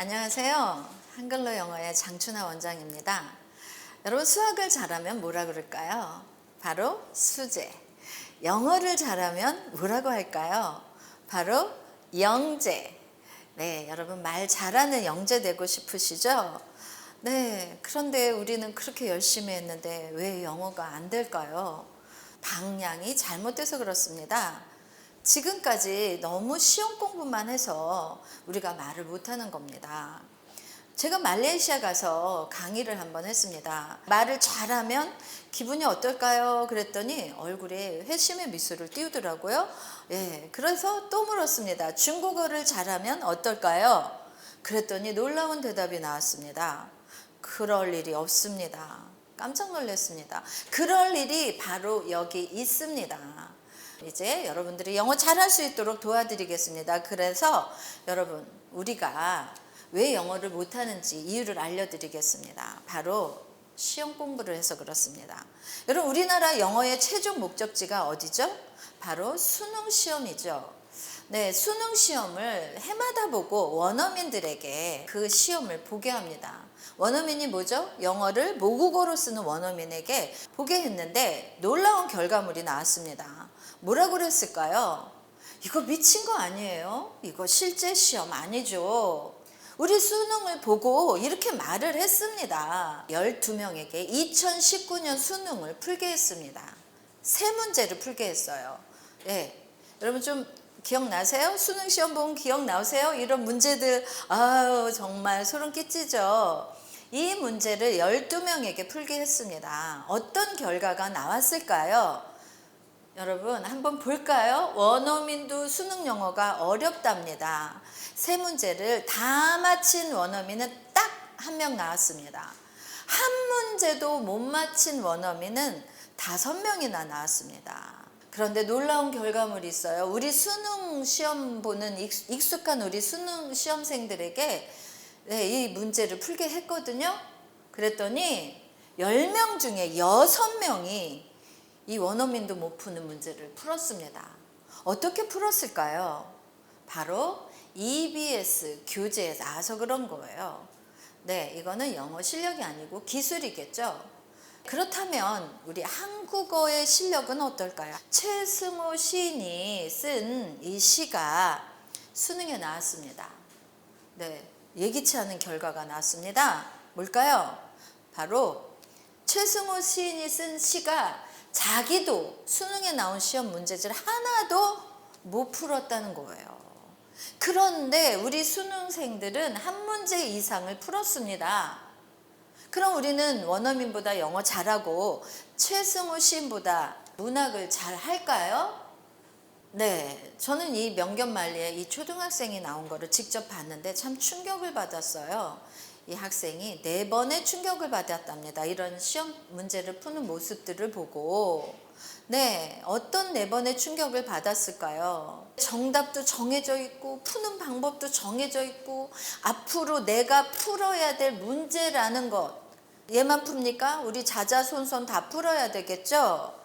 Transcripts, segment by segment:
안녕하세요. 한글로 영어의 장춘하 원장입니다. 여러분, 수학을 잘하면 뭐라 그럴까요? 바로 수재. 영어를 잘하면 뭐라고 할까요? 바로 영재. 네, 여러분 말 잘하는 영재 되고 싶으시죠? 네, 그런데 우리는 그렇게 열심히 했는데 왜 영어가 안 될까요? 방향이 잘못돼서 그렇습니다. 지금까지 너무 시험 공부만 해서 우리가 말을 못하는 겁니다. 제가 말레이시아 가서 강의를 한번 했습니다. 말을 잘하면 기분이 어떨까요? 그랬더니 얼굴에 회심의 미소를 띄우더라고요. 예, 그래서 또 물었습니다. 중국어를 잘하면 어떨까요? 그랬더니 놀라운 대답이 나왔습니다. 그럴 일이 없습니다. 깜짝 놀랐습니다. 그럴 일이 바로 여기 있습니다. 이제 여러분들이 영어 잘할 수 있도록 도와드리겠습니다. 그래서 여러분, 우리가 왜 영어를 못하는지 이유를 알려드리겠습니다. 바로 시험 공부를 해서 그렇습니다. 여러분, 우리나라 영어의 최종 목적지가 어디죠? 바로 수능 시험이죠. 네, 수능 시험을 해마다 보고 원어민들에게 그 시험을 보게 합니다. 원어민이 뭐죠? 영어를 모국어로 쓰는 원어민에게 보게 했는데 놀라운 결과물이 나왔습니다. 뭐라고 그랬을까요? 이거 미친 거 아니에요? 이거 실제 시험 아니죠? 우리 수능을 보고 이렇게 말을 했습니다. 12명에게 2019년 수능을 풀게 했습니다. 세 문제를 풀게 했어요. 네, 여러분 좀 기억나세요? 수능 시험 보면 기억나세요? 이런 문제들, 아유, 정말 소름 끼치죠? 이 문제를 12명에게 풀게 했습니다. 어떤 결과가 나왔을까요? 여러분 한번 볼까요? 원어민도 수능 영어가 어렵답니다. 세 문제를 다 맞힌 원어민은 딱 한 명 나왔습니다. 한 문제도 못 맞힌 원어민은 5명이나 나왔습니다. 그런데 놀라운 결과물이 있어요. 우리 수능 시험 보는 익숙한 우리 수능 시험생들에게 이 문제를 풀게 했거든요. 그랬더니 10명 중에 6명이 이 원어민도 못 푸는 문제를 풀었습니다. 어떻게 풀었을까요? 바로 EBS 교재에 나와서 그런 거예요. 네, 이거는 영어 실력이 아니고 기술이겠죠. 그렇다면 우리 한국어의 실력은 어떨까요? 최승호 시인이 쓴 이 시가 수능에 나왔습니다. 네, 예기치 않은 결과가 나왔습니다. 뭘까요? 바로 최승호 시인이 쓴 시가 자기도 수능에 나온 시험 문제지를 하나도 못 풀었다는 거예요. 그런데 우리 수능생들은 한 문제 이상을 풀었습니다. 그럼 우리는 원어민보다 영어 잘하고 최승호 시인보다 문학을 잘 할까요? 네, 저는 이 명견말리에 이 초등학생이 나온 거를 직접 봤는데 참 충격을 받았어요. 이 학생이 4번의 충격을 받았답니다. 이런 시험 문제를 푸는 모습들을 보고. 네, 어떤 4번의 충격을 받았을까요? 정답도 정해져 있고 푸는 방법도 정해져 있고 앞으로 내가 풀어야 될 문제라는 것, 얘만 풉니까? 우리 자자손손 다 풀어야 되겠죠?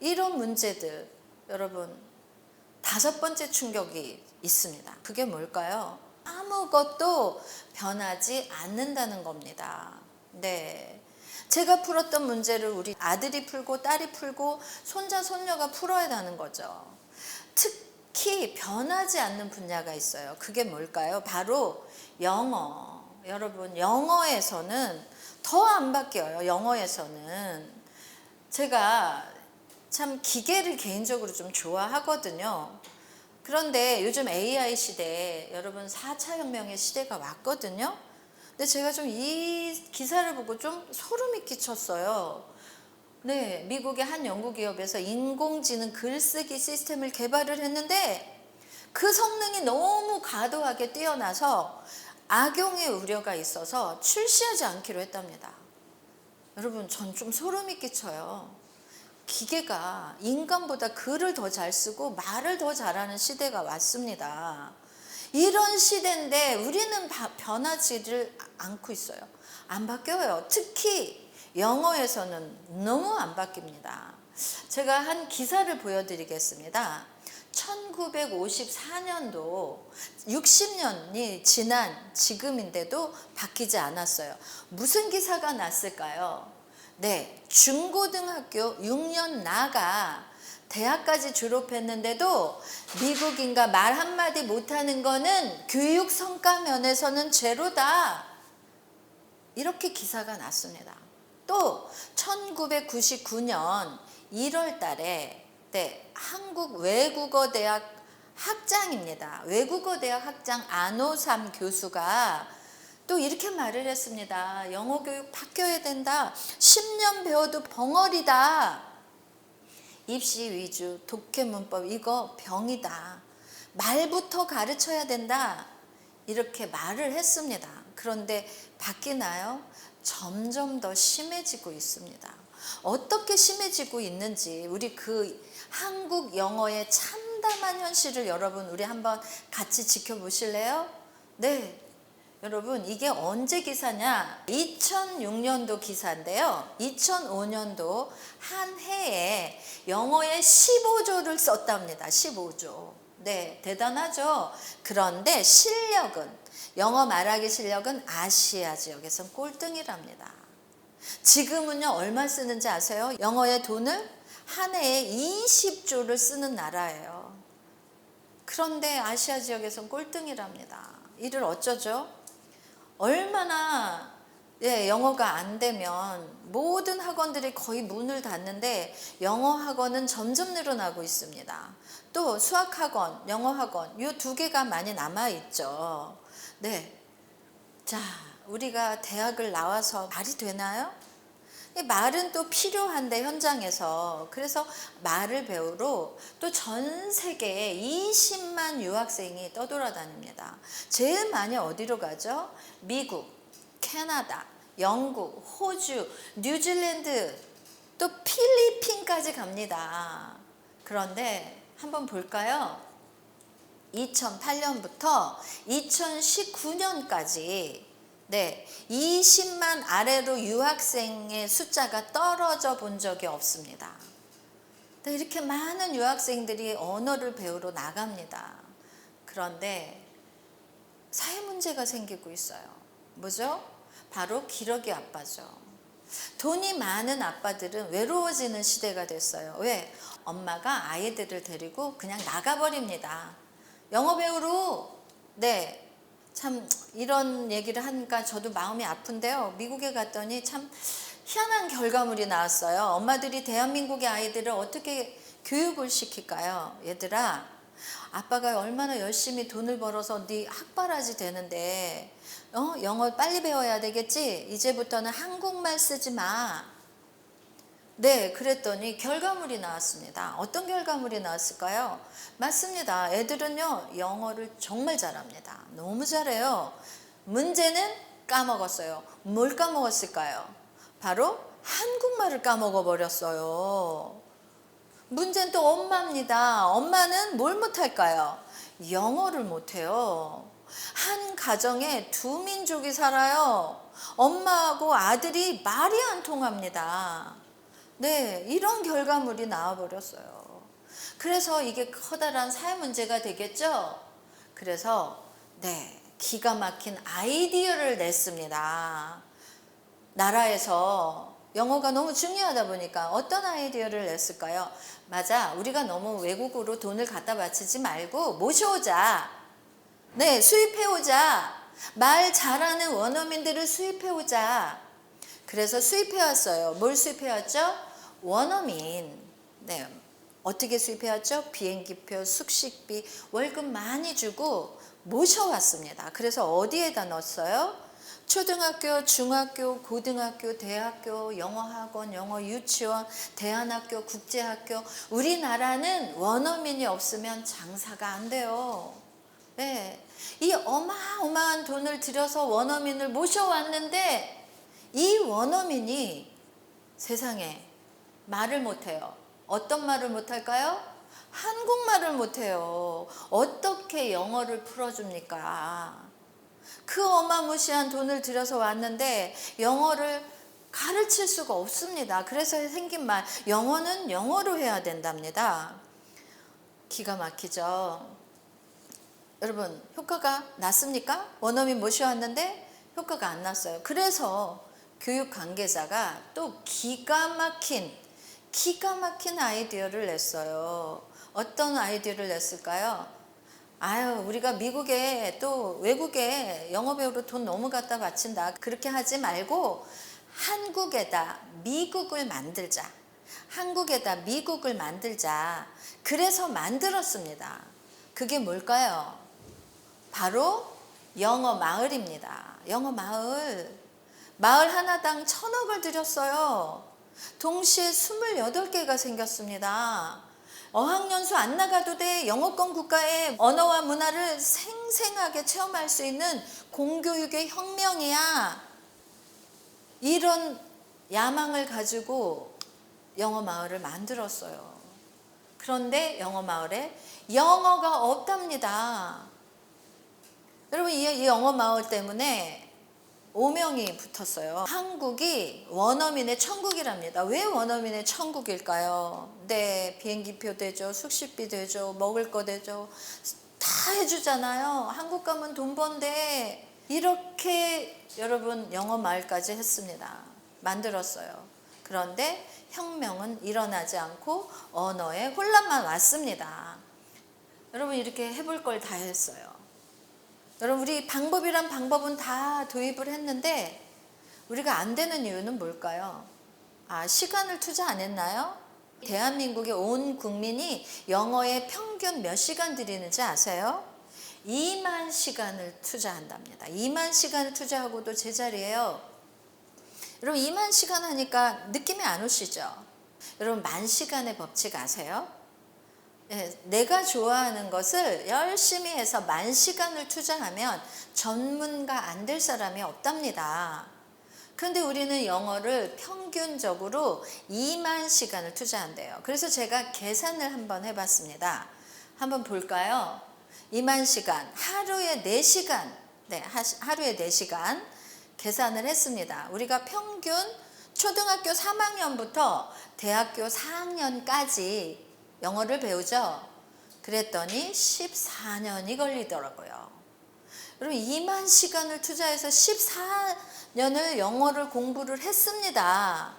이런 문제들, 여러분 5번째 충격이 있습니다. 그게 뭘까요? 아무것도 변하지 않는다는 겁니다. 네, 제가 풀었던 문제를 우리 아들이 풀고 딸이 풀고 손자 손녀가 풀어야 하는 거죠. 특히 변하지 않는 분야가 있어요. 그게 뭘까요? 바로 영어. 여러분, 영어에서는 더 안 바뀌어요. 영어에서는 제가 참 기계를 개인적으로 좀 좋아하거든요. 그런데 요즘 AI 시대에 여러분 4차 혁명의 시대가 왔거든요. 근데 제가 좀 이 기사를 보고 좀 소름이 끼쳤어요. 네, 미국의 한 연구기업에서 인공지능 글쓰기 시스템을 개발을 했는데 그 성능이 너무 과도하게 뛰어나서 악용의 우려가 있어서 출시하지 않기로 했답니다. 여러분, 전 좀 소름이 끼쳐요. 기계가 인간보다 글을 더 잘 쓰고 말을 더 잘하는 시대가 왔습니다. 이런 시대인데 우리는 변하지를 않고 있어요. 안 바뀌어요. 특히 영어에서는 너무 안 바뀝니다. 제가 한 기사를 보여드리겠습니다. 1954년도 60년이 지난 지금인데도 바뀌지 않았어요. 무슨 기사가 났을까요? 네, 중고등학교 6년 나가 대학까지 졸업했는데도 미국인과 말 한마디 못하는 거는 교육 성과 면에서는 제로다. 이렇게 기사가 났습니다. 또 1999년 1월 달에 한국 외국어대학 학장입니다. 외국어대학 학장 안호삼 교수가 또 이렇게 말을 했습니다. 영어 교육 바뀌어야 된다. 10년 배워도 벙어리다. 입시 위주, 독해 문법 이거 병이다. 말부터 가르쳐야 된다. 이렇게 말을 했습니다. 그런데 바뀌나요? 점점 더 심해지고 있습니다. 어떻게 심해지고 있는지 우리 그 한국 영어의 참담한 현실을 여러분 우리 한번 같이 지켜보실래요? 네. 여러분 이게 언제 기사냐? 2006년도 기사인데요. 2005년도 한 해에 영어에 15조를 썼답니다. 15조. 네, 대단하죠? 그런데 실력은 영어 말하기 실력은 아시아 지역에선 꼴등이랍니다. 지금은요 얼마 쓰는지 아세요? 영어에 돈을 한 해에 20조를 쓰는 나라예요. 그런데 아시아 지역에선 꼴등이랍니다. 이를 어쩌죠? 얼마나 영어가 안 되면 모든 학원들이 거의 문을 닫는데 영어 학원은 점점 늘어나고 있습니다. 또 수학 학원, 영어 학원 이 두 개가 많이 남아 있죠. 네, 자 우리가 대학을 나와서 말이 되나요? 말은 또 필요한데 현장에서 그래서 말을 배우러 또 전 세계에 20만 유학생이 떠돌아다닙니다. 제일 많이 어디로 가죠? 미국, 캐나다, 영국, 호주, 뉴질랜드 또 필리핀까지 갑니다. 그런데 한번 볼까요? 2008년부터 2019년까지 20만 아래로 유학생의 숫자가 떨어져 본 적이 없습니다. 이렇게 많은 유학생들이 언어를 배우러 나갑니다. 그런데 사회 문제가 생기고 있어요. 뭐죠? 바로 기러기 아빠죠. 돈이 많은 아빠들은 외로워지는 시대가 됐어요. 왜? 엄마가 아이들을 데리고 그냥 나가버립니다. 영어 배우러. 참 이런 얘기를 하니까 저도 마음이 아픈데요. 미국에 갔더니 참 희한한 결과물이 나왔어요. 엄마들이 대한민국의 아이들을 어떻게 교육을 시킬까요? 얘들아, 아빠가 얼마나 열심히 돈을 벌어서 네 학바라지 되는데 영어 빨리 배워야 되겠지? 이제부터는 한국말 쓰지 마. 네, 그랬더니 결과물이 나왔습니다. 어떤 결과물이 나왔을까요? 맞습니다. 애들은요 영어를 정말 잘합니다. 너무 잘해요. 문제는 까먹었어요. 뭘 까먹었을까요? 바로 한국말을 까먹어 버렸어요. 문제는 또 엄마입니다. 엄마는 뭘 못할까요? 영어를 못해요. 한 가정에 두 민족이 살아요. 엄마하고 아들이 말이 안 통합니다. 네, 이런 결과물이 나와버렸어요. 그래서 이게 커다란 사회 문제가 되겠죠. 그래서 기가 막힌 아이디어를 냈습니다. 나라에서 영어가 너무 중요하다 보니까 어떤 아이디어를 냈을까요? 맞아, 우리가 너무 외국으로 돈을 갖다 바치지 말고 모셔오자. 수입해오자. 말 잘하는 원어민들을 수입해오자. 그래서 수입해왔어요. 뭘 수입해왔죠? 원어민. 어떻게 수입해왔죠? 비행기표, 숙식비, 월급 많이 주고 모셔왔습니다. 그래서 어디에다 넣었어요? 초등학교, 중학교, 고등학교, 대학교, 영어학원, 영어 유치원, 대안학교, 국제학교. 우리나라는 원어민이 없으면 장사가 안 돼요. 이 어마어마한 돈을 들여서 원어민을 모셔왔는데 이 원어민이 세상에 말을 못해요. 어떤 말을 못할까요? 한국말을 못해요. 어떻게 영어를 풀어줍니까? 그 어마무시한 돈을 들여서 왔는데 영어를 가르칠 수가 없습니다. 그래서 생긴 말, 영어는 영어로 해야 된답니다. 기가 막히죠. 여러분, 효과가 났습니까? 원어민 모셔왔는데 효과가 안 났어요. 그래서 교육 관계자가 또 기가 막힌 아이디어를 냈어요. 어떤 아이디어를 냈을까요? 아유, 우리가 미국에 또 외국에 영어 배우러 돈 너무 갖다 바친다. 그렇게 하지 말고 한국에다 미국을 만들자. 한국에다 미국을 만들자. 그래서 만들었습니다. 그게 뭘까요? 바로 영어 마을입니다. 영어 마을. 마을 하나당 1,000억을 들였어요. 동시에 28개가 생겼습니다. 어학연수 안 나가도 돼. 영어권 국가의 언어와 문화를 생생하게 체험할 수 있는 공교육의 혁명이야. 이런 야망을 가지고 영어 마을을 만들었어요. 그런데 영어 마을에 영어가 없답니다. 여러분, 이 영어 마을 때문에 오명이 붙었어요. 한국이 원어민의 천국이랍니다. 왜 원어민의 천국일까요? 네, 비행기표 되죠, 숙식비 되죠, 먹을 거 되죠, 다 해주잖아요. 한국 가면 돈 번대. 이렇게 여러분 영어 마을까지 했습니다. 만들었어요. 그런데 혁명은 일어나지 않고 언어에 혼란만 왔습니다. 여러분, 이렇게 해볼 걸 다 했어요. 여러분, 우리 방법이란 방법은 다 도입을 했는데 우리가 안 되는 이유는 뭘까요? 시간을 투자 안 했나요? 대한민국의 온 국민이 영어에 평균 몇 시간 들이는지 아세요? 2만 시간을 투자한답니다. 2만 시간을 투자하고도 제자리예요. 여러분, 2만 시간 하니까 느낌이 안 오시죠? 여러분, 10,000시간의 법칙 아세요? 내가 좋아하는 것을 열심히 해서 10,000시간을 투자하면 전문가 안 될 사람이 없답니다. 그런데 우리는 영어를 평균적으로 2만 시간을 투자한대요. 그래서 제가 계산을 한번 해봤습니다. 한번 볼까요? 2만 시간, 하루에 4시간, 하루에 4시간 계산을 했습니다. 우리가 평균 초등학교 3학년부터 대학교 4학년까지 영어를 배우죠. 그랬더니 14년이 걸리더라고요. 여러분, 2만 시간을 투자해서 14년을 영어를 공부를 했습니다.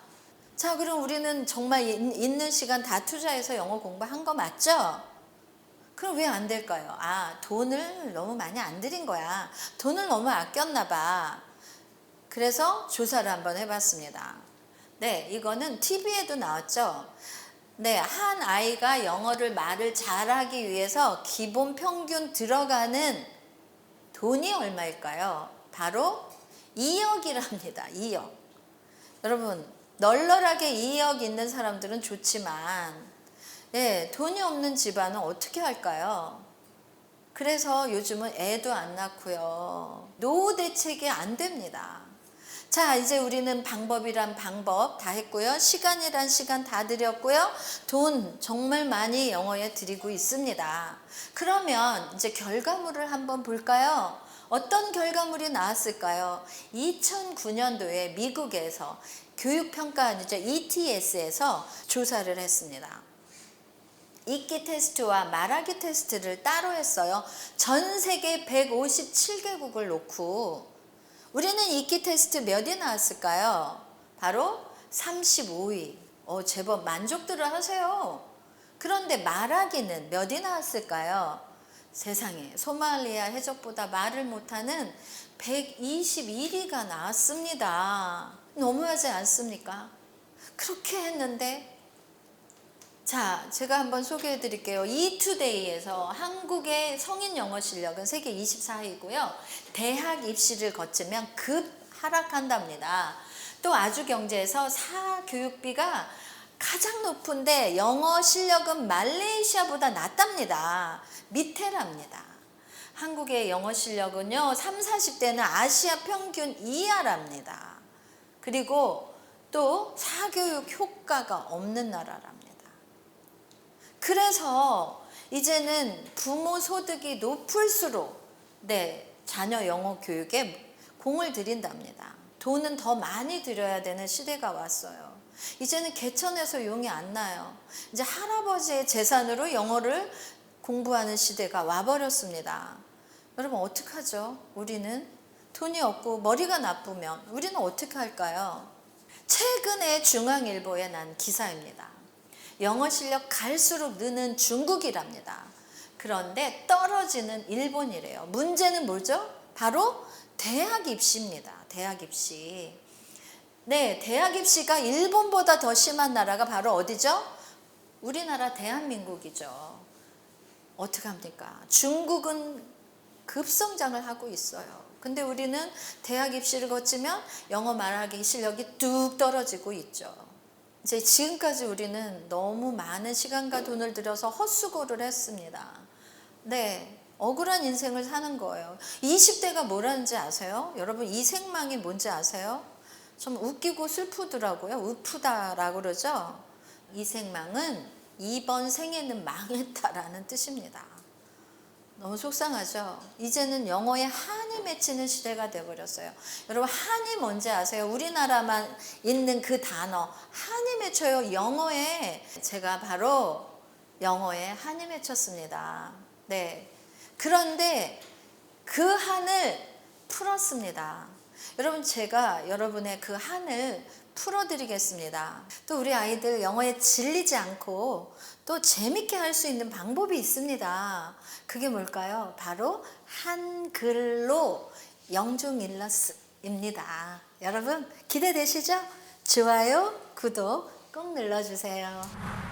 자, 그럼 우리는 정말 있는 시간 다 투자해서 영어 공부한 거 맞죠? 그럼 왜 안 될까요? 돈을 너무 많이 안 들인 거야. 돈을 너무 아꼈나 봐. 그래서 조사를 한번 해봤습니다. 네, 이거는 TV에도 나왔죠. 네, 한 아이가 말을 잘하기 위해서 기본 평균 들어가는 돈이 얼마일까요? 바로 2억이랍니다. 2억. 여러분, 널널하게 2억 있는 사람들은 좋지만 돈이 없는 집안은 어떻게 할까요? 그래서 요즘은 애도 안 낳고요. 노후 대책이 안 됩니다. 자, 이제 우리는 방법이란 방법 다 했고요. 시간이란 시간 다 들였고요. 돈 정말 많이 영어에 들이고 있습니다. 그러면 이제 결과물을 한번 볼까요? 어떤 결과물이 나왔을까요? 2009년도에 미국에서 교육평가원이죠. ETS에서 조사를 했습니다. 읽기 테스트와 말하기 테스트를 따로 했어요. 전 세계 157개국을 놓고 우리는 읽기 테스트 몇이 나왔을까요? 바로 35위. 제법 만족들을 하세요. 그런데 말하기는 몇이 나왔을까요? 세상에, 소말리아 해적보다 말을 못하는 121위가 나왔습니다. 너무하지 않습니까? 그렇게 했는데, 자, 제가 한번 소개해 드릴게요. 이투데이에서 한국의 성인 영어 실력은 세계 24위고요. 대학 입시를 거치면 급 하락한답니다. 또 아주경제에서 사교육비가 가장 높은데 영어 실력은 말레이시아보다 낮답니다. 밑에랍니다. 한국의 영어 실력은요, 30, 40대는 아시아 평균 이하랍니다. 그리고 또 사교육 효과가 없는 나라랍니다. 그래서 이제는 부모 소득이 높을수록 자녀 영어 교육에 공을 들인답니다. 돈은 더 많이 들여야 되는 시대가 왔어요. 이제는 개천에서 용이 안 나요. 이제 할아버지의 재산으로 영어를 공부하는 시대가 와버렸습니다. 여러분 어떡하죠? 우리는 돈이 없고 머리가 나쁘면 우리는 어떻게 할까요? 최근에 중앙일보에 난 기사입니다. 영어 실력 갈수록 느는 중국이랍니다. 그런데 떨어지는 일본이래요. 문제는 뭐죠? 바로 대학 입시입니다. 대학 입시. 네, 대학 입시가 일본보다 더 심한 나라가 바로 어디죠? 우리나라 대한민국이죠. 어떻게 합니까? 중국은 급성장을 하고 있어요. 근데 우리는 대학 입시를 거치면 영어 말하기 실력이 뚝 떨어지고 있죠. 이제 지금까지 우리는 너무 많은 시간과 돈을 들여서 헛수고를 했습니다. 네, 억울한 인생을 사는 거예요. 20대가 뭐라는지 아세요? 여러분 이생망이 뭔지 아세요? 좀 웃기고 슬프더라고요. 우프다라고 그러죠. 이생망은 이번 생에는 망했다라는 뜻입니다. 너무 속상하죠. 이제는 영어에 한이 맺히는 시대가 되어버렸어요. 여러분 한이 뭔지 아세요? 우리나라만 있는 그 단어 한이 맺혀요. 영어에. 제가 바로 영어에 한이 맺혔습니다. 네. 그런데 그 한을 풀었습니다. 여러분 제가 여러분의 그 한을 풀어드리겠습니다. 또 우리 아이들 영어에 질리지 않고 또 재밌게 할 수 있는 방법이 있습니다. 그게 뭘까요? 바로 한글로 영중일러스입니다. 여러분 기대되시죠? 좋아요, 구독 꼭 눌러주세요.